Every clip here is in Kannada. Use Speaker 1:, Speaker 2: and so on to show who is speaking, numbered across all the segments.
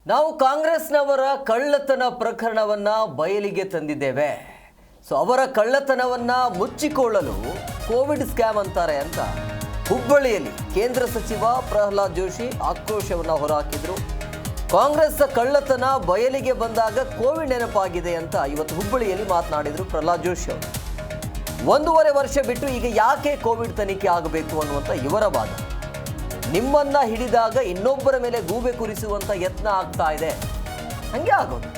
Speaker 1: ನಾವು ಕಾಂಗ್ರೆಸ್ನವರ ಕಳ್ಳತನ ಪ್ರಕರಣವನ್ನ ಬಯಲಿಗೆ ತಂದಿದ್ದೇವೆ. ಸೊ ಅವರ ಕಳ್ಳತನವನ್ನ ಮುಚ್ಚಿಕೊಳ್ಳಲು ಕೋವಿಡ್ ಸ್ಕ್ಯಾಮ್ ಅಂತಾರೆ ಅಂತ ಹುಬ್ಬಳ್ಳಿಯಲ್ಲಿ ಕೇಂದ್ರ ಸಚಿವ ಪ್ರಹ್ಲಾದ್ ಜೋಶಿ ಆಕ್ರೋಶವನ್ನು ಹೊರಹಾಕಿದ್ರು. ಕಾಂಗ್ರೆಸ್ ಕಳ್ಳತನ ಬಯಲಿಗೆ ಬಂದಾಗ ಕೋವಿಡ್ ನೆನಪಾಗಿದೆ ಅಂತ ಇವತ್ತು ಹುಬ್ಬಳ್ಳಿಯಲ್ಲಿ ಮಾತನಾಡಿದ್ರು ಪ್ರಹ್ಲಾದ್ ಜೋಶಿ ಅವರು. 1.5 ವರ್ಷ ಬಿಟ್ಟು ಈಗ ಯಾಕೆ ಕೋವಿಡ್ ತನಿಖೆ ಆಗಬೇಕು ಅನ್ನುವಂಥ ಇವರ ವಾದ. ನಿಮ್ಮನ್ನ ಹಿಡಿದಾಗ ಇನ್ನೊಬ್ಬರ ಮೇಲೆ ಗೂಬೆ ಕುರಿಸುವಂಥ ಯತ್ನ ಆಗ್ತಾ ಇದೆ. ಹಂಗೆ ಆಗೋದು.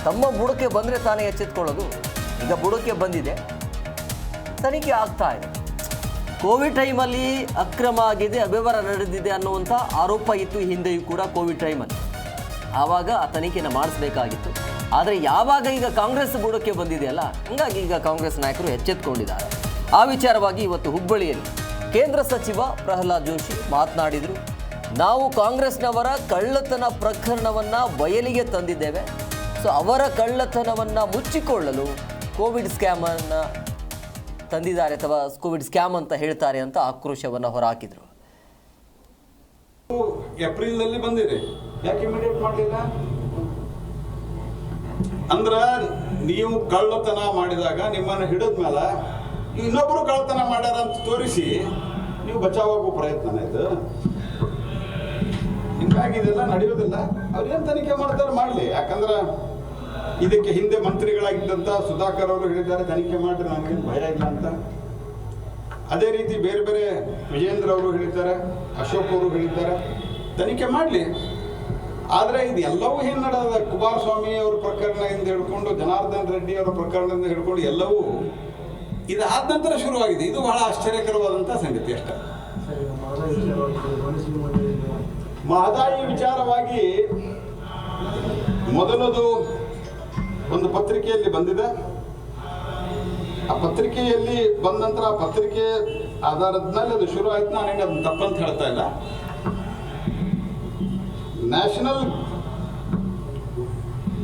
Speaker 1: ತಮ್ಮ ಬುಡಕ್ಕೆ ಬಂದರೆ ತಾನೇ ಎಚ್ಚೆತ್ಕೊಳ್ಳೋದು. ಈಗ ಬುಡಕ್ಕೆ ಬಂದಿದೆ, ತನಿಖೆ ಆಗ್ತಾ ಇದೆ. ಕೋವಿಡ್ ಟೈಮಲ್ಲಿ ಅಕ್ರಮ ಆಗಿದೆ, ಅವ್ಯವಹಾರ ನಡೆದಿದೆ ಅನ್ನುವಂಥ ಆರೋಪ ಇತ್ತು ಹಿಂದೆಯೂ ಕೂಡ ಕೋವಿಡ್ ಟೈಮಲ್ಲಿ. ಆವಾಗ ಆ ತನಿಖೆಯನ್ನು ಮಾಡಿಸ್ಬೇಕಾಗಿತ್ತು. ಆದರೆ ಯಾವಾಗ ಈಗ ಕಾಂಗ್ರೆಸ್ ಬುಡಕ್ಕೆ ಬಂದಿದೆಯಲ್ಲ, ಹಂಗಾಗಿ ಈಗ ಕಾಂಗ್ರೆಸ್ ನಾಯಕರು ಎಚ್ಚೆತ್ಕೊಂಡಿದ್ದಾರೆ. ಆ ವಿಚಾರವಾಗಿ ಇವತ್ತು ಹುಬ್ಬಳ್ಳಿಯಲ್ಲಿ ಕೇಂದ್ರ ಸಚಿವ ಪ್ರಹ್ಲಾದ್ ಜೋಶಿ ಮಾತನಾಡಿದರು. ನಾವು ಕಾಂಗ್ರೆಸ್ನವರ ಕಳ್ಳತನ ಪ್ರಕರಣವನ್ನು ಬಯಲಿಗೆ ತಂದಿದ್ದೇವೆ. ಸೊ ಅವರ ಕಳ್ಳತನವನ್ನು ಮುಚ್ಚಿಕೊಳ್ಳಲು ಕೋವಿಡ್ ಸ್ಕ್ಯಾಮನ್ನು ತಂದಿದ್ದಾರೆ ಅಥವಾ ಕೋವಿಡ್ ಸ್ಕ್ಯಾಮ್ ಅಂತ ಹೇಳ್ತಾರೆ ಅಂತ ಆಕ್ರೋಶವನ್ನು ಹೊರಹಾಕಿದರು.
Speaker 2: ಏಪ್ರಿಲ್ನಲ್ಲಿ ಬಂದಿರಿ, ಯಾಕೆ ಇಮಿಡಿಯೇಟ್ ಮಾಡಲಿಲ್ಲ? ಅಂದ್ರೆ ನೀವು ಕಳ್ಳತನ ಮಾಡಿದಾಗ ನಿಮ್ಮನ್ನು ಹಿಡಿದ್ಮೇಲೆ ಇನ್ನೊಬ್ಬರು ಕಳ್ಳತನ ಮಾಡ್ಯಾರ ಅಂತ ತೋರಿಸಿ ನೀವು ಬಚಾವಾಗೋ ಪ್ರಯತ್ನ ಇದು. ಹಿಂಗಾಗಿ ಇದೆಲ್ಲ ನಡೆಯೋದಿಲ್ಲ. ಅವ್ರೇನು ತನಿಖೆ ಮಾಡ್ತಾರೆ ಮಾಡಲಿ. ಯಾಕಂದ್ರೆ ಇದಕ್ಕೆ ಹಿಂದೆ ಮಂತ್ರಿಗಳಾಗಿದ್ದಂಥ ಸುಧಾಕರ್ ಅವರು ಹೇಳಿದ್ದಾರೆ ತನಿಖೆ ಮಾಡಿದ್ರೆ ನನಗೇನು ಭಯ ಇಲ್ಲ ಅಂತ. ಅದೇ ರೀತಿ ಬೇರೆ ಬೇರೆ ವಿಜೇಂದ್ರ ಅವರು ಹೇಳಿದ್ದಾರೆ, ಅಶೋಕ್ ಅವರು ಹೇಳಿದ್ದಾರೆ ತನಿಖೆ ಮಾಡಲಿ. ಆದರೆ ಇದು ಎಲ್ಲವೂ ಏನು ನಡೆದ ಕುಮಾರಸ್ವಾಮಿ ಅವರ ಪ್ರಕರಣದಿಂದ ಹಿಡ್ಕೊಂಡು ಜನಾರ್ದನ್ ರೆಡ್ಡಿ ಅವರ ಪ್ರಕರಣದಿಂದ ಹಿಡ್ಕೊಂಡು ಎಲ್ಲವೂ ಇದಾದ ನಂತರ ಶುರುವಾಗಿದೆ. ಇದು ಬಹಳ ಆಶ್ಚರ್ಯಕರವಾದಂಥ ಸಂಗತಿ ಅಷ್ಟೇ. ಮಹದಾಯಿ ವಿಚಾರವಾಗಿ ಮೊದಲದು ಒಂದು ಪತ್ರಿಕೆಯಲ್ಲಿ ಬಂದಿದೆ. ಆ ಪತ್ರಿಕೆಯಲ್ಲಿ ಬಂದ ನಂತರ ಆ ಪತ್ರಿಕೆ ಆಧಾರದ ಮೇಲೆ ಅದು ಶುರು ಆಯ್ತು. ನಾನೇನು ಅದನ್ನು ತಪ್ಪಂತ ಹೇಳ್ತಾ ಇಲ್ಲ. ನ್ಯಾಷನಲ್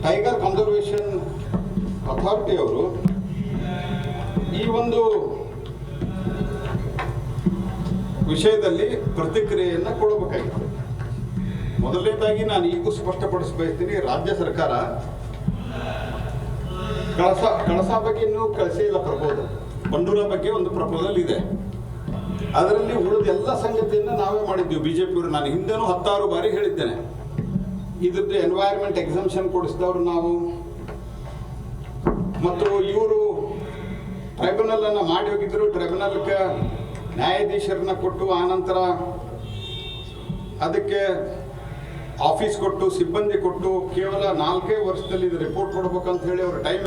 Speaker 2: ಟೈಗರ್ ಕನ್ಸರ್ವೇಷನ್ ಅಥಾರಿಟಿ ಅವರು ಈ ಒಂದು ವಿಷಯದಲ್ಲಿ ಪ್ರತಿಕ್ರಿಯೆಯನ್ನು ಕೊಡಬೇಕಾಗಿತ್ತು. ಮೊದಲನೇದಾಗಿ ನಾನು ಈಗೂ ಸ್ಪಷ್ಟಪಡಿಸಬಯಸ್ತೀನಿ, ರಾಜ್ಯ ಸರ್ಕಾರ ಕಳಸಾ ಬಗ್ಗೆ ಇನ್ನೂ ಕಳಿಸೇ ಇಲ್ಲ ಪ್ರಪೋಸಲ್. ಬಂಡೂರ ಬಗ್ಗೆ ಒಂದು ಪ್ರಪೋಸಲ್ ಇದೆ. ಅದರಲ್ಲಿ ಉಳಿದ ಎಲ್ಲ ಸಂಗತಿಯನ್ನು ನಾವೇ ಮಾಡಿದ್ದೀವಿ ಬಿಜೆಪಿಯವರು. ನಾನು ಹಿಂದೆನೂ 10 ಬಾರಿ ಹೇಳಿದ್ದೇನೆ. ಇದ್ರದ್ದು ಎನ್ವೈರ್ಮೆಂಟ್ ಎಕ್ಸಂಪ್ಷನ್ ಕೊಡಿಸಿದವರು ನಾವು. ಮತ್ತು ಇವರು ಟ್ರೈಬ್ಯುನಲ್ ಅನ್ನು ಮಾಡಿ ಹೋಗಿದ್ರು. ಟ್ರೈಬ್ಯುನಲ್ಗೆ ನ್ಯಾಯಾಧೀಶರನ್ನ ಕೊಟ್ಟು ಆನಂತರ ಅದಕ್ಕೆ ಆಫೀಸ್ ಕೊಟ್ಟು ಸಿಬ್ಬಂದಿ ಕೊಟ್ಟು ಕೇವಲ 4 ವರ್ಷದಲ್ಲಿ ಇದು ರಿಪೋರ್ಟ್ ಕೊಡ್ಬೇಕಂತ ಹೇಳಿ ಅವರ ಟೈಮ್.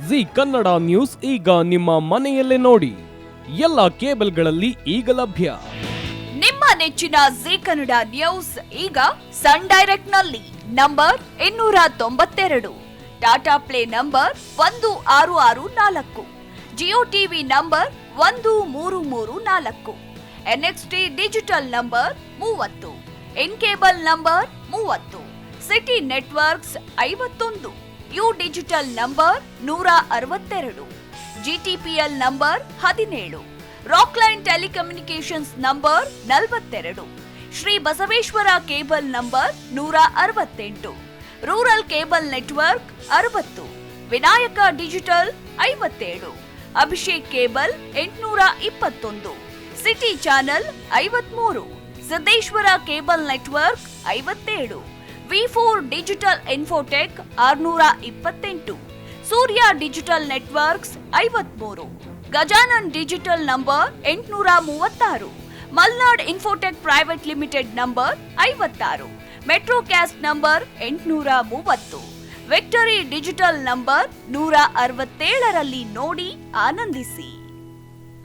Speaker 3: ಜಿ ಕನ್ನಡ ನ್ಯೂಸ್ ಈಗ ನಿಮ್ಮ ಮನೆಯಲ್ಲೇ ನೋಡಿ. ಎಲ್ಲ ಕೇಬಲ್ಗಳಲ್ಲಿ ಈಗ ಲಭ್ಯ.
Speaker 4: ನಿಮ್ಮ ನೆಚ್ಚಿನ ಜಿ ಕನ್ನಡ ನ್ಯೂಸ್ ಈಗ ಸನ್ ಡೈರೆಕ್ಟ್ ನಲ್ಲಿ number 292, Tata play number 1664, Jio TV number 1334, NXT digital number 30, in cable number 30, city networks 51, U digital number 162, GTPL number 17, Rockline telecommunications number 42, Shri Basaveshwara cable number 168, rural cable network 60, Vinayaka digital 57, Abhishek cable 821, city channel 53, Siddeshwara cable network 57, V4 digital Infotech 628, Surya digital networks 53, Gajanan digital number 836, Malnad Infotech private limited number 56, Metrocast number 830, victory digital number 167ರಲ್ಲಿ ನೋಡಿ ಆನಂದಿಸಿ.